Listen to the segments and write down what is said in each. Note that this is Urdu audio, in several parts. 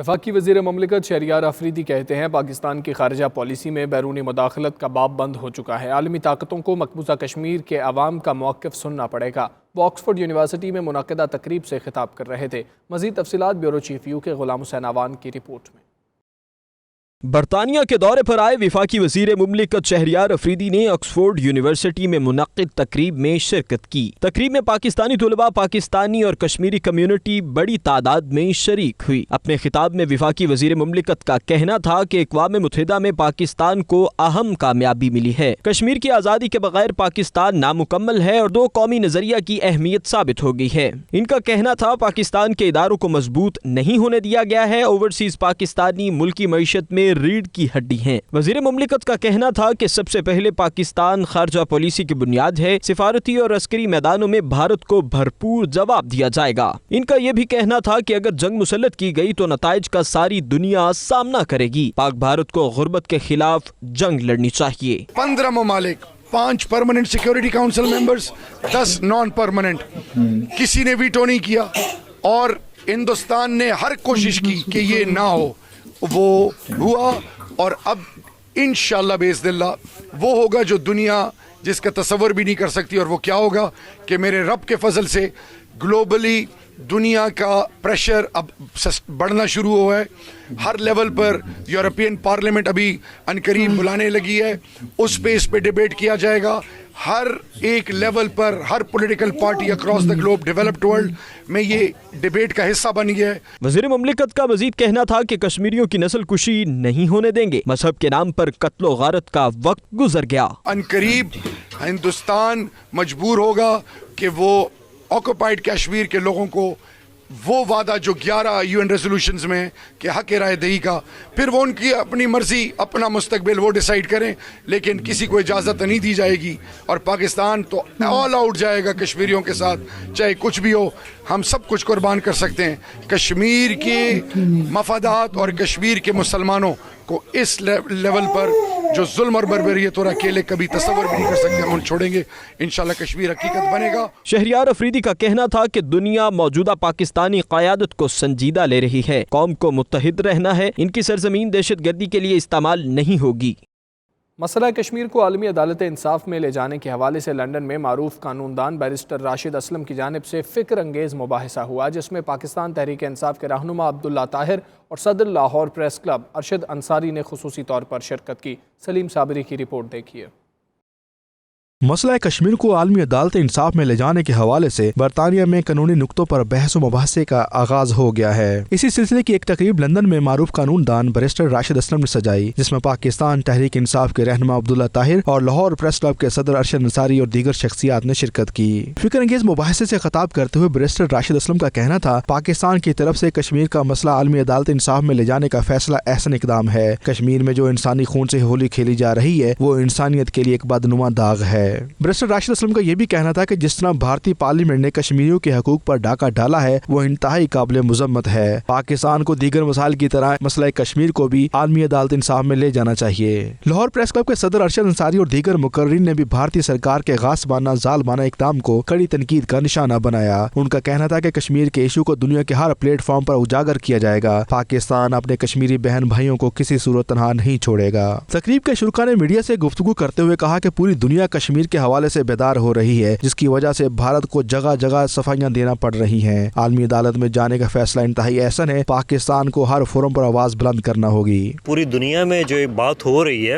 وفاقی وزیر مملکت شہریار آفریدی کہتے ہیں پاکستان کی خارجہ پالیسی میں بیرونی مداخلت کا باب بند ہو چکا ہے۔ عالمی طاقتوں کو مقبوضہ کشمیر کے عوام کا موقف سننا پڑے گا۔ وہ آکسفورڈ یونیورسٹی میں منعقدہ تقریب سے خطاب کر رہے تھے۔ مزید تفصیلات بیورو چیف یو کے غلام حسین آوان کی رپورٹ میں۔ برطانیہ کے دورے پر آئے وفاقی وزیر مملکت شہریار آفریدی نے آکسفورڈ یونیورسٹی میں منعقد تقریب میں شرکت کی۔ تقریب میں پاکستانی طلباء، پاکستانی اور کشمیری کمیونٹی بڑی تعداد میں شریک ہوئی۔ اپنے خطاب میں وفاقی وزیر مملکت کا کہنا تھا کہ اقوام متحدہ میں پاکستان کو اہم کامیابی ملی ہے۔ کشمیر کی آزادی کے بغیر پاکستان نامکمل ہے اور دو قومی نظریہ کی اہمیت ثابت ہو گئی ہے۔ ان کا کہنا تھا پاکستان کے اداروں کو مضبوط نہیں ہونے دیا گیا ہے۔ اوورسیز پاکستانی ملکی معیشت میں ریڑھ کی ہڈی ہیں۔ وزیر مملکت کا کہنا تھا کہ سب سے پہلے پاکستان خارجہ پالیسی کی بنیاد ہے۔ سفارتی اور عسکری میدانوں میں بھارت کو بھرپور جواب دیا جائے گا۔ ان کا یہ بھی کہنا تھا کہ اگر جنگ مسلط کی گئی تو نتائج کا ساری دنیا سامنا کرے گی۔ پاک بھارت کو غربت کے خلاف جنگ لڑنی چاہیے۔ 15 ممالک، 5 permanent security council members, 10 naan permanent, کسی نے ویٹو نہیں کیا اور ہندوستان نے ہر کوشش کی کہ یہ نہ ہو۔ وہ ہوا اور اب انشاءاللہ باذن اللہ وہ ہوگا جو دنیا جس کا تصور بھی نہیں کر سکتی۔ اور وہ کیا ہوگا کہ میرے رب کے فضل سے گلوبلی دنیا کا پریشر اب بڑھنا شروع ہوا ہے۔ ہر لیول پر یورپین پارلیمنٹ ابھی عنقریب بلانے لگی ہے، اس پہ اس پہ ڈیبیٹ کیا جائے گا۔ ہر ایک level per Hare political party across the globe developed world میں یہ ڈیبیٹ کا حصہ بن گیا ہے۔ وزیر مملکت کا مزید کہنا تھا کہ کشمیریوں کی نسل کشی نہیں ہونے دیں گے۔ مذہب کے نام پر قتل و غارت کا وقت گزر گیا۔ عنقریب ہندوستان مجبور ہوگا کہ وہ آکوپائڈ کشمیر کے لوگوں کو وہ وعدہ جو 11 UN ریزولوشنز میں کہ حق رائے دہی کا، پھر وہ ان کی اپنی مرضی، اپنا مستقبل وہ ڈیسائیڈ کریں، لیکن کسی کو اجازت نہیں دی جائے گی۔ اور پاکستان تو آل آؤٹ جائے گا کشمیریوں کے ساتھ، چاہے کچھ بھی ہو، ہم سب کچھ قربان کر سکتے ہیں۔ کشمیر کے مفادات اور کشمیر کے مسلمانوں کو اس لیول پر جو ظلم اور بربریت اور اکیلے کبھی تصور بھی نہیں کر سکتے، ہم ان چھوڑیں گے۔ انشاءاللہ کشمیر حقیقت بنے گا۔ شہریار آفریدی کا کہنا تھا کہ دنیا موجودہ پاکستانی قیادت کو سنجیدہ لے رہی ہے۔ قوم کو متحد رہنا ہے، ان کی سرزمین دہشت گردی کے لیے استعمال نہیں ہوگی۔ مسئلہ کشمیر کو عالمی عدالت انصاف میں لے جانے کے حوالے سے لندن میں معروف قانون دان بیرسٹر راشد اسلم کی جانب سے فکر انگیز مباحثہ ہوا، جس میں پاکستان تحریک انصاف کے رہنما عبداللہ طاہر اور صدر لاہور پریس کلب ارشد انصاری نے خصوصی طور پر شرکت کی۔ سلیم صابری کی رپورٹ دیکھیے۔ مسئلہ کشمیر کو عالمی عدالت انصاف میں لے جانے کے حوالے سے برطانیہ میں قانونی نقطوں پر بحث و مباحثے کا آغاز ہو گیا ہے۔ اسی سلسلے کی ایک تقریب لندن میں معروف قانون دان بیرسٹر راشد اسلم نے سجائی، جس میں پاکستان تحریک انصاف کے رہنما عبداللہ طاہر اور لاہور پریس کلب کے صدر ارشد انصاری اور دیگر شخصیات نے شرکت کی۔ فکر انگیز مباحثے سے خطاب کرتے ہوئے بیرسٹر راشد اسلم کا کہنا تھا پاکستان کی طرف سے کشمیر کا مسئلہ عالمی عدالت انصاف میں لے جانے کا فیصلہ احسن اقدام ہے۔ کشمیر میں جو انسانی خون سے ہولی کھیلی جا رہی ہے وہ انسانیت کے لیے ایک بدنما داغ ہے۔ بیرسٹر راشد اسلم کا یہ بھی کہنا تھا کہ جس طرح بھارتی پارلیمنٹ نے کشمیریوں کے حقوق پر ڈاکہ ڈالا ہے وہ انتہائی قابل مذمت ہے۔ پاکستان کو دیگر مسائل کی طرح مسئلہ کشمیر کو بھی عالمی عدالت انصاف میں لے جانا چاہیے۔ لاہور پریس کلب کے صدر ارشد انصاری اور دیگر مقررین نے بھی بھارتی سرکار کے غاصبانہ ظالمانہ اقدام کو کڑی تنقید کا نشانہ بنایا۔ ان کا کہنا تھا کہ کشمیر کے ایشو کو دنیا کے ہر پلیٹ فارم پر اجاگر کیا جائے گا۔ پاکستان اپنے کشمیری بہن بھائیوں کو کسی صورت تنہا نہیں چھوڑے گا۔ تقریب کے شرکا نے میڈیا سے گفتگو کرتے ہوئے کہا کہ پوری دنیا کشمیر کے حوالے سے بیدار ہو رہی ہے، جس کی وجہ سے بھارت کو جگہ جگہ صفائیاں دینا پڑ رہی ہیں۔ عالمی عدالت میں جانے کا فیصلہ انتہائی احسن ہے۔ پاکستان کو ہر فورم پر آواز بلند کرنا ہوگی۔ پوری دنیا میں جو بات ہو رہی ہے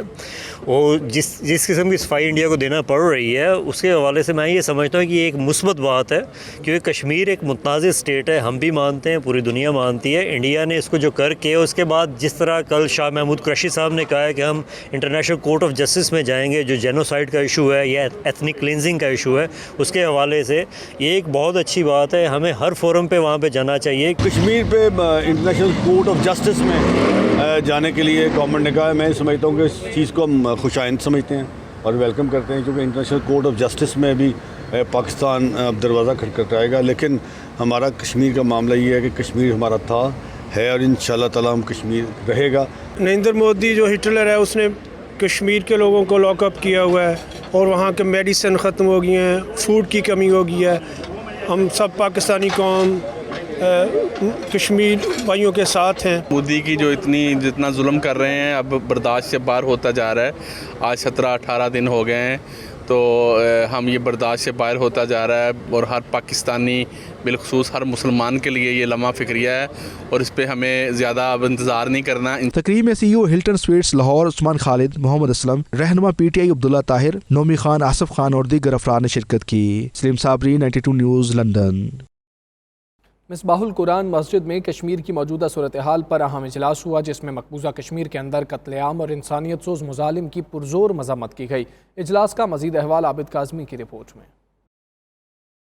وہ جس قسم کی صفائی انڈیا کو دینا پڑ رہی ہے، اس کے حوالے سے میں یہ سمجھتا ہوں کہ یہ ایک مثبت بات ہے، کیونکہ کشمیر ایک متنازع اسٹیٹ ہے، ہم بھی مانتے ہیں، پوری دنیا مانتی ہے۔ انڈیا نے اس کو جو کر کے اس کے بعد جس طرح کل شاہ محمود قریشی صاحب نے کہا ہے کہ ہم انٹرنیشنل کورٹ آف جسٹس میں جائیں گے، جو جینوسائڈ کا ایشو ہے یا ایتھنک کلینزنگ کا ایشو ہے، اس کے حوالے سے یہ ایک بہت اچھی بات ہے۔ ہمیں ہر فورم پہ وہاں پہ جانا چاہیے۔ کشمیر پہ انٹرنیشنل کورٹ آف جسٹس میں جانے کے لیے گورنمنٹ نے کہا ہے، میں سمجھتا ہوں کہ اس چیز کو ہم خوش آئند سمجھتے ہیں اور ویلکم کرتے ہیں، کیونکہ انٹرنیشنل کورٹ آف جسٹس میں بھی پاکستان دروازہ کھٹکھٹائے گا۔ لیکن ہمارا کشمیر کا معاملہ یہ ہے کہ کشمیر ہمارا تھا، ہے اور انشاءاللہ تعالیٰ ہم کشمیر رہے گا۔ نریندر مودی جو ہٹلر ہے اس نے کشمیر کے لوگوں کو لاک اپ کیا ہوا ہے اور وہاں کے میڈیسن ختم ہو گئی ہیں، فوڈ کی کمی ہو گئی ہے۔ ہم سب پاکستانی قوم کشمیر بھائیوں کے ساتھ ہیں. مودی کی جو جتنا ظلم کر رہے ہیں اب برداشت سے باہر ہوتا جا رہا ہے. آج 17-18 دن ہو گئے ہیں تو ہم یہ برداشت سے باہر ہوتا جا رہا ہے اور ہر پاکستانی بالخصوص ہر مسلمان کے لیے یہ لمحہ فکریہ ہے اور اس پہ ہمیں زیادہ اب انتظار نہیں کرنا. تقریب میں سی ای او ہلٹن سویٹس لاہور عثمان خالد، محمد اسلم، رہنما پی ٹی آئی عبداللہ طاہر، نومی خان، آصف خان اور دیگر افراد نے شرکت کی. سلیم صابری، 92 نیوز، لندن. مصباح القرآن مسجد میں کشمیر کی موجودہ صورتحال پر اہم اجلاس ہوا، جس میں مقبوضہ کشمیر کے اندر قتل عام اور انسانیت سوز مظالم کی پرزور مذمت کی گئی. اجلاس کا مزید احوال عابد کاظمی کی رپورٹ میں.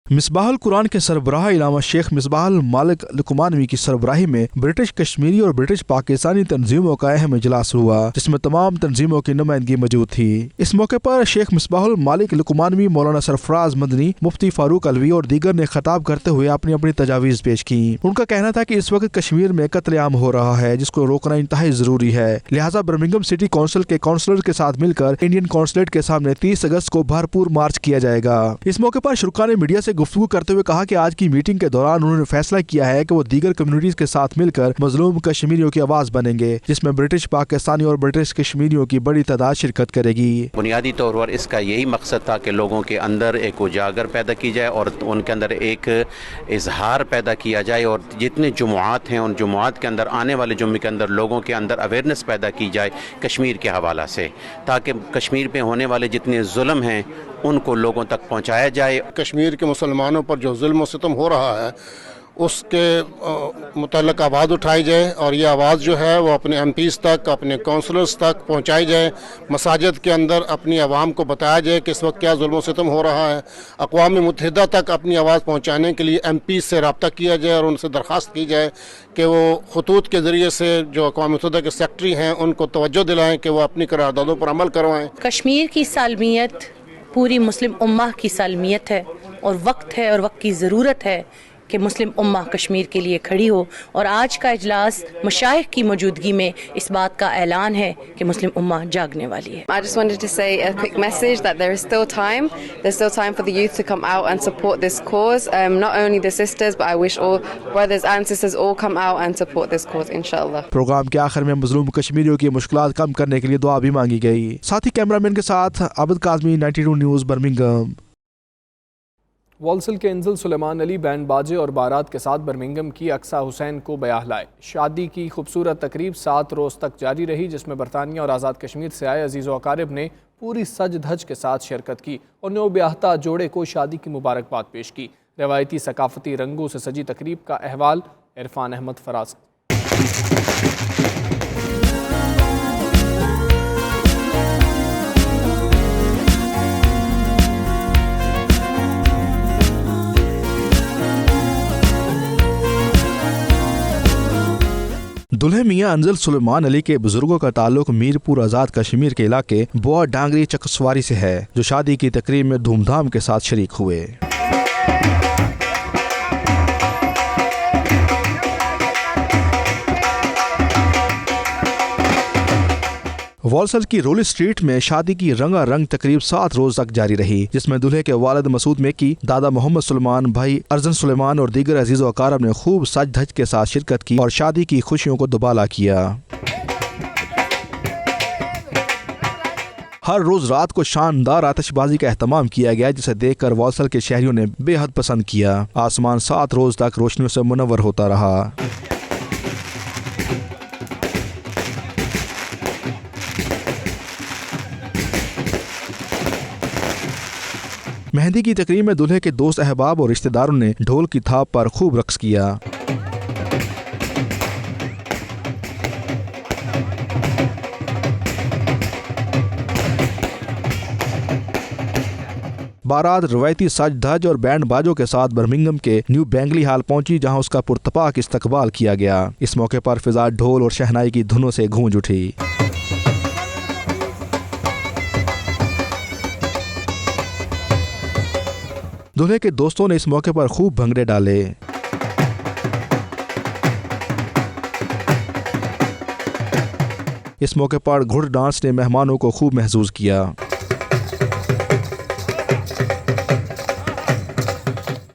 مصباح القرآن کے سربراہ علامہ شیخ مصباح المالک لقمانوی کی سربراہی میں برٹش کشمیری اور برٹش پاکستانی تنظیموں کا اہم اجلاس ہوا، جس میں تمام تنظیموں کی نمائندگی موجود تھی. اس موقع پر شیخ مصباح المالک لقمانوی، مولانا سرفراز مدنی، مفتی فاروق الوی اور دیگر نے خطاب کرتے ہوئے اپنی اپنی تجاویز پیش کی. ان کا کہنا تھا کہ اس وقت کشمیر میں قتل عام ہو رہا ہے، جس کو روکنا انتہائی ضروری ہے، لہٰذا برمنگھم سٹی کونسل کے کونسلر کے ساتھ مل کر انڈین کونسلیٹ کے سامنے 30 اگست کو بھرپور مارچ کیا جائے گا. اس موقع پر شرکاء نے میڈیا سے گفتگو کرتے ہوئے کہا کہ آج کی میٹنگ کے دوران انہوں نے فیصلہ کیا ہے کہ وہ دیگر کمیونٹیز کے ساتھ مل کر مظلوم کشمیریوں کی آواز بنیں گے، جس میں برٹش پاکستانی اور برٹش کشمیریوں کی بڑی تعداد شرکت کرے گی. بنیادی طور پر اس کا یہی مقصد تھا کہ لوگوں کے اندر ایک اجاگر پیدا کی جائے اور ان کے اندر ایک اظہار پیدا کیا جائے، اور جتنے جمعات ہیں ان جمعات کے اندر آنے والے جمعے کے اندر لوگوں کے اندر اویئرنیس پیدا کی جائے کشمیر کے حوالہ سے، تاکہ کشمیر پہ ہونے والے جتنے ظلم ہیں ان کو لوگوں تک پہنچایا جائے. کشمیر کے مسلمانوں پر جو ظلم و ستم ہو رہا ہے اس کے متعلق آواز اٹھائی جائے، اور یہ آواز جو ہے وہ اپنے ایم پیز تک، اپنے کونسلرز تک پہنچائی جائے. مساجد کے اندر اپنی عوام کو بتایا جائے کہ اس وقت کیا ظلم و ستم ہو رہا ہے. اقوام متحدہ تک اپنی آواز پہنچانے کے لیے ایم پیز سے رابطہ کیا جائے اور ان سے درخواست کی جائے کہ وہ خطوط کے ذریعے سے جو اقوام متحدہ کے سیکرٹری ہیں ان کو توجہ دلائیں کہ وہ اپنی قراردادوں پر عمل کروائیں. کشمیر کی سالمیت پوری مسلم امہ کی سالمیت ہے، اور وقت ہے اور وقت کی ضرورت ہے کہ مسلم امہ کشمیر کے لیے کھڑی ہو. اور آج کا اجلاس مشائخ کی موجودگی میں اس بات کا اعلان ہے کہ مسلم امہ جاگنے والی ہے. I just wanted to say a quick message that there is still time. There's still time for the youth to come out and support this cause. Not only the sisters, but I wish all brothers and sisters all come out and support this cause, inshallah. Programme کے آخر میں مظلوم کشمیریوں کی مشکلات کم کرنے کے لیے دعا بھی مانگی گئی. ساتھی کیمرامین کے ساتھ عابد کاظمی، 92 نیوز، برمنگھم. والسل کے انزل سلیمان علی بینڈ باجے اور بارات کے ساتھ برمنگھم کی اقصی حسین کو بیاہ لائے. شادی کی خوبصورت تقریب 7 روز تک جاری رہی، جس میں برطانیہ اور آزاد کشمیر سے آئے عزیز و اقارب نے پوری سج دھج کے ساتھ شرکت کی اور نو بیاہتا جوڑے کو شادی کی مبارکباد پیش کی. روایتی ثقافتی رنگوں سے سجی تقریب کا احوال عرفان احمد فراز. دلہے میاں انزل سلیمان علی کے بزرگوں کا تعلق میرپور آزاد کشمیر کے علاقے بوا ڈانگری چکسواری سے ہے، جو شادی کی تقریب میں دھوم دھام کے ساتھ شریک ہوئے. والسل کی رول اسٹریٹ میں شادی کی رنگا رنگ تقریب 7 روز تک جاری رہی، جس میں دلہے کے والد مسعود میکی، دادا محمد سلیمان، بھائی ارزن سلیمان اور دیگر عزیز و اقارب نے خوب سج دھج کے ساتھ شرکت کی اور شادی کی خوشیوں کو دوبالا کیا. ہر روز رات کو شاندار آتش بازی کا اہتمام کیا گیا، جسے دیکھ کر والسل کے شہریوں نے بے حد پسند کیا. آسمان 7 روز تک روشنیوں سے منور ہوتا رہا. مہندی کی تقریب میں دلہے کے دوست احباب اور رشتہ داروں نے ڈھول کی تھاپ پر خوب رقص کیا. بارات روایتی سج دھج اور بینڈ باجوں کے ساتھ برمنگھم کے نیو بینگلی ہال پہنچی، جہاں اس کا پرتپاک استقبال کیا گیا. اس موقع پر فضا ڈھول اور شہنائی کی دھنوں سے گونج اٹھی. دلہے کے دوستوں نے اس موقع پر خوب بھنگڑے ڈالے. اس موقع پر گھڑ ڈانس نے مہمانوں کو خوب محظوظ کیا.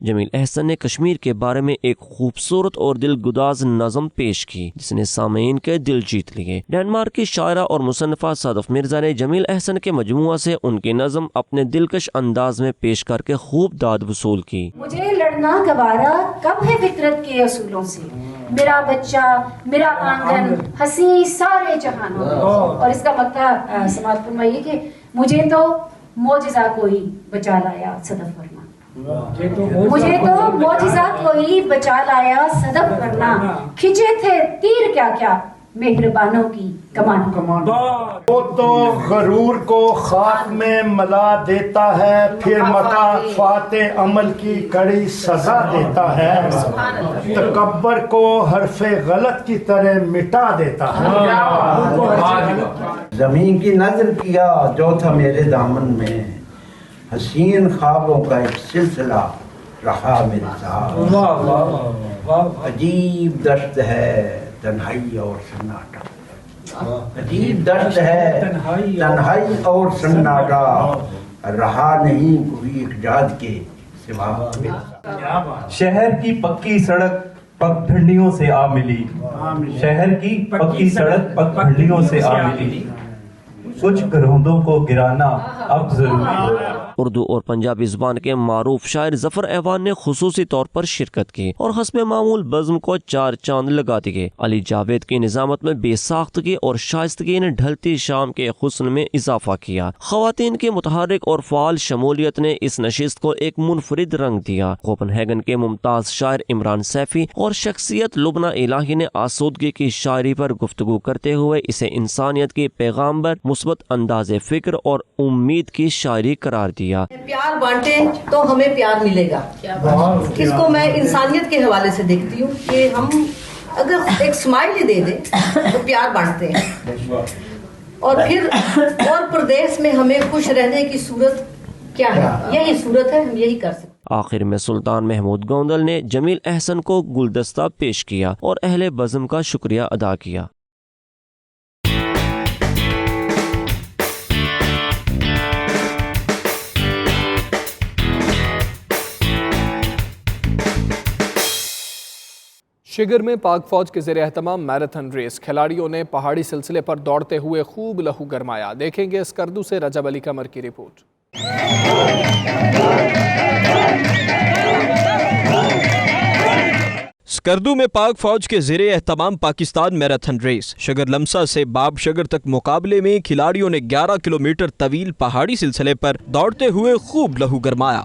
جمیل احسن نے کشمیر کے بارے میں ایک خوبصورت اور دل گداز نظم پیش کی جس نے سامعین کے دل جیت لیے۔ ڈنمارک کی شاعرہ اور مصنفہ صدف مرزا نے جمیل احسن کے مجموعہ سے ان کی نظم اپنے دلکش انداز میں پیش کر کے خوب داد وصول کی۔ مجھے لڑنا گوارا کب ہے فطرت کے اصولوں سے، میرا بچہ میرا آنگن ہنسی سارے جہانوں میں۔ اور اس کا مکہ سماعت فرمائیے کہ مجھے تو معجزہ کوئی بچا لایا صدف ورنہ، مجھے تو معجزہ کوئی بچا لایا صدف ورنہ، کھنچے تھے تیر کیا کیا مہربانوں کی کمان۔ وہ تو غرور کو خاک میں ملا دیتا ہے، پھر مکافات عمل کی کڑی سزا دیتا ہے، تکبر کو حرف غلط کی طرح مٹا دیتا ہے۔ زمین کی نظر کیا جو تھا میرے دامن میں، حسین خوابوں کا ایک سلسلہ رہا میرے ساتھ۔ عجیب دشت ہے تنہائی اور سناٹا، عجیب دشت ہے تنہائی اور سناٹا، رہا نہیں کوئی ایجاد کے سوا۔ شہر کی پکی سڑک پگ بھنڈیوں سے آ ملی، شہر کی پکی سڑک پگ بھنڈیوں سے آ ملی، کچھ گروندوں کو گرانا اب ضروری ہے۔ اردو اور پنجابی زبان کے معروف شاعر ظفر ایوان نے خصوصی طور پر شرکت کی اور حسب معمول بزم کو 4 چاند لگا دیے۔ علی جاوید کی نظامت میں بے ساختگی اور شائستگی نے ڈھلتی شام کے حسن میں اضافہ کیا۔ خواتین کی متحرک اور فعال شمولیت نے اس نشست کو ایک منفرد رنگ دیا۔ کوپن ہیگن کے ممتاز شاعر عمران سیفی اور شخصیت لبنہ الہی نے آسودگی کی شاعری پر گفتگو کرتے ہوئے اسے انسانیت کے پیغامبر، مثبت انداز فکر اور امید کی شاعری قرار دیا۔ پیار بانٹیں تو ہمیں پیار ملے گا، اس کو میں انسانیت کے حوالے سے دیکھتی ہوں کہ ہم اگر ایک اسمائل ہی دے دیں تو پیار بانٹتے ہیں، اور پھر اور پردیس میں ہمیں خوش رہنے کی صورت کیا ہے؟ یہی صورت ہے، ہم یہی کر سکتے۔ آخر میں سلطان محمود گوندل نے جمیل احسن کو گلدستہ پیش کیا اور اہل بزم کا شکریہ ادا کیا۔ شگر میں پاک فوج کے زیر اہتمام میراتھن ریس، کھلاڑیوں نے پہاڑی سلسلے پر دوڑتے ہوئے خوب لہو گرمایا۔ دیکھیں گے اسکردو سے رجب علی قمر کی رپورٹ۔ اسکردو میں پاک فوج کے زیر اہتمام پاکستان میراتھن ریس شگر لمسا سے باب شگر تک مقابلے میں کھلاڑیوں نے 11 کلومیٹر طویل پہاڑی سلسلے پر دوڑتے ہوئے خوب لہو گرمایا۔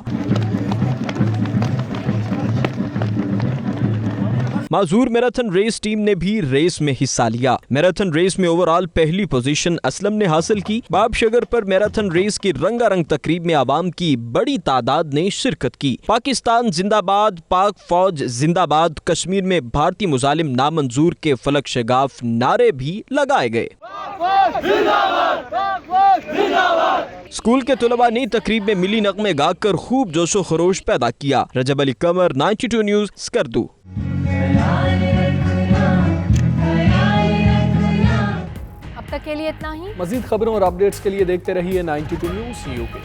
معذور میراتھن ریس ٹیم نے بھی ریس میں حصہ لیا۔ میراتھن ریس میں اوورآل پہلی پوزیشن اسلم نے حاصل کی۔ باب شگر پر میراتھن ریس کی رنگا رنگ تقریب میں عوام کی بڑی تعداد نے شرکت کی۔ پاکستان زندہ باد، پاک فوج زندہ باد، کشمیر میں بھارتی مظالم نامنظور کے فلک شگاف نعرے بھی لگائے گئے۔ اسکول کے طلباء نے تقریب میں ملی نغمے گا کر خوب جوش و خروش پیدا کیا۔ رجب علی قمر، 92 نیوز، اسکردو۔ اب تک کے لیے اتنا ہی۔ مزید خبروں اور اپڈیٹس کے لیے دیکھتے رہیے 92 نیوز UK۔